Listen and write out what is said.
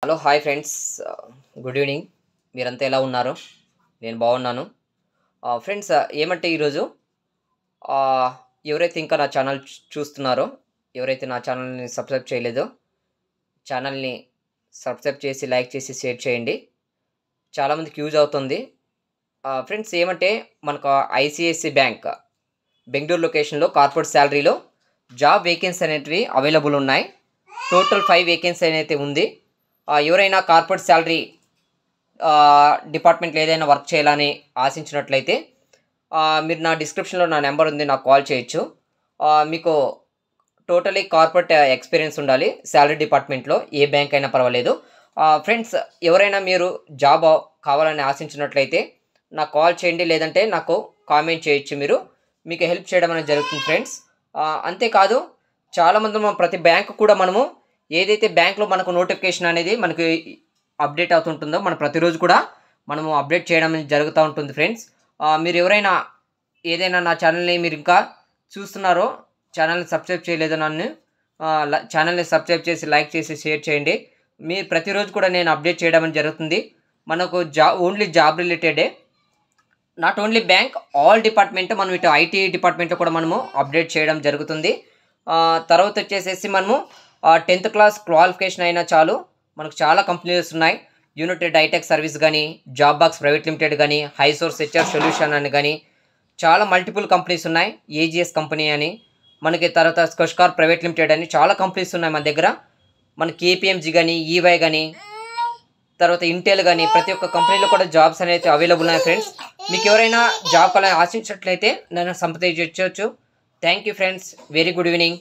Hello hi friends. Good evening. మీరంతా ఎలా ఉన్నారు? నేను బాగున్నాను. ఫ్రెండ్స్, ఏమంటే ఈరోజు ఆహ్, ఎవరైతే ఇంకా నా ఛానల్ చూస్తున్నారో, ఎవరైతే నా ఛానల్‌ని సబ్స్క్రైబ్ చేయలేదో, ఛానల్‌ని సబ్స్క్రైబ్ చేసి, లైక్ చేసి, షేర్ చేయండి. చాలామందికి యూజ్ అవుతుంది. ఫ్రెండ్స్, ఏమంటే మనకు ఐసీఐసీ బ్యాంక్ బెంగుళూరు లొకేషన్‌లో కార్పొరేట్ సాలరీలో జాబ్ వేకెన్సీ అనేటివి అవైలబుల్ ఉన్నాయి. టోటల్ 5 వేకెన్సీ అయితే ఉంది. ఎవరైనా కార్పొరేట్ సాలరీ డిపార్ట్మెంట్లో ఏదైనా వర్క్ చేయాలని ఆశించినట్లయితే మీరు నా డిస్క్రిప్షన్లో నా నెంబర్ ఉంది, నాకు కాల్ చేయొచ్చు. మీకు టోటలీ కార్పొరేట్ ఎక్స్పీరియన్స్ ఉండాలి. సాలరీ డిపార్ట్మెంట్లో ఏ బ్యాంక్ అయినా పర్వాలేదు. ఫ్రెండ్స్, ఎవరైనా మీరు జాబ్ కావాలని ఆశించినట్లయితే నాకు కాల్ చేయండి, లేదంటే నాకు కామెంట్ చేయొచ్చు. మీకు హెల్ప్ చేయడం అనేది జరుగుతుంది ఫ్రెండ్స్. అంతేకాదు, చాలామంది ప్రతి బ్యాంకు కూడా మనము ఏదైతే బ్యాంక్లో మనకు నోటిఫికేషన్ అనేది మనకి అప్డేట్ అవుతుంటుందో మనం ప్రతిరోజు కూడా మనము అప్డేట్ చేయడం అనేది జరుగుతూ ఉంటుంది ఫ్రెండ్స్. మీరు ఎవరైనా ఏదైనా నా ఛానల్ని మీరు ఇంకా చూస్తున్నారో, ఛానల్ని సబ్స్క్రైబ్ చేయలేదో నన్ను ఛానల్ని సబ్స్క్రైబ్ చేసి, లైక్ చేసి, షేర్ చేయండి. మీరు ప్రతిరోజు కూడా నేను అప్డేట్ చేయడం అనేది జరుగుతుంది. మనకు ఓన్లీ జాబ్ రిలేటెడే, not only bank, all department. మనం ఇటు ఐటీ డిపార్ట్మెంట్లో కూడా మనము అప్డేట్ చేయడం జరుగుతుంది. తర్వాత వచ్చేసేసి మనము 10th క్లాస్ క్వాలిఫికేషన్ అయినా చాలు. మనకు చాలా కంపెనీస్ ఉన్నాయి. యునైటెడ్ హైటెక్ సర్వీస్ కానీ, జాబ్ బాక్స్ ప్రైవేట్ లిమిటెడ్ కానీ, హై సోర్స్ హెచ్ఆర్ సొల్యూషన్ అని కానీ, చాలా మల్టిపుల్ కంపెనీస్ ఉన్నాయి. ఏజిఎస్ కంపెనీ అని, మనకి తర్వాత స్కోష్కార్ ప్రైవేట్ లిమిటెడ్ అని చాలా కంపెనీస్ ఉన్నాయి మన దగ్గర. మనకి కేపీఎంజీ కానీ, ఈవై కానీ, తర్వాత ఇంటెల్ కానీ, ప్రతి ఒక్క కంపెనీలో కూడా జాబ్స్ అనేది అవైలబుల్ ఉన్నాయి ఫ్రెండ్స్. మీకు ఎవరైనా జాబ్ కావాలని ఆశించినట్లయితే నన్ను సంప్రదించవచ్చు. Thank you friends. Very good evening.